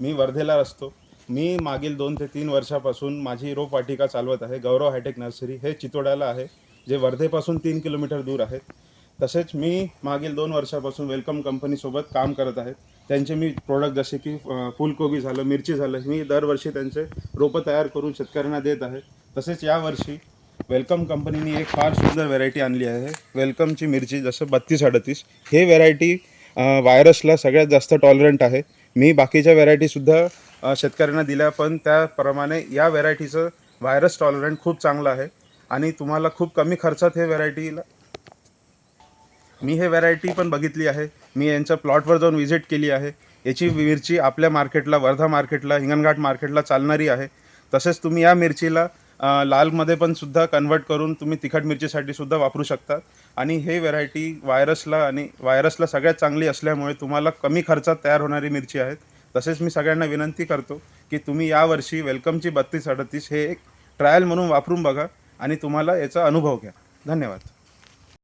मी वर्धेला असतो. मी मागील 2 ते 3 वर्षापासून माझी रोपवाटिका चालवत आहे. गौरव हायटेक नर्सरी हे चितोड्याला आहे, जे वर्धेपासून 3 किलोमीटर दूर आहे. तसेच मी मागील 2 वर्षापासून वेलकम कंपनीसोबत काम करत आहे. त्यांचे मी प्रोडक्ट जसे की फुलकोबी झालं, मिरची झालं, मी दरवर्षी त्यांचे रोपं तयार करून शेतकऱ्यांना देत आहे. तसेच यावर्षी वेलकम कंपनीने एक फार सुंदर व्हेरायटी आणली आहे. वेलकमची मिरची जसं 3238 हे व्हेरायटी व्हायरसला सगळ्यात जास्त टॉलरंट आहे. मी बाकीच्या व्हेरायटीसुद्धा शेतकऱ्यांना दिल्या, पण त्याप्रमाणे या व्हेरायटीचं व्हायरस टॉलरंट खूप चांगलं आहे आणि तुम्हाला खूप कमी खर्चात हे व्हेरायटीला मी हे व्हेरायटी पण बघितली आहे. मी यांच्या प्लॉटवर जाऊन व्हिजिट केली आहे. याची मिरची आपल्या मार्केटला, वर्धा मार्केटला, हिंगणघाट मार्केटला चालणारी आहे. तसेच तुम्ही या मिरचीला लालमध्ये पण सुद्धा कन्वर्ट करून तुम्ही तिखट मिरचीसाठी सुद्धा वापरू शकता आणि हे व्हेरायटी व्हायरसला सगळ्यात चांगली असल्यामुळे तुम्हाला कमी खर्चात तयार होणारी मिरची आहेत. तसेच मी सगळ्यांना विनंती करतो की तुम्ही यावर्षी वेलकमची 3238 हे एक ट्रायल म्हणून वापरून बघा आणि तुम्हाला याचा अनुभव घ्या. धन्यवाद.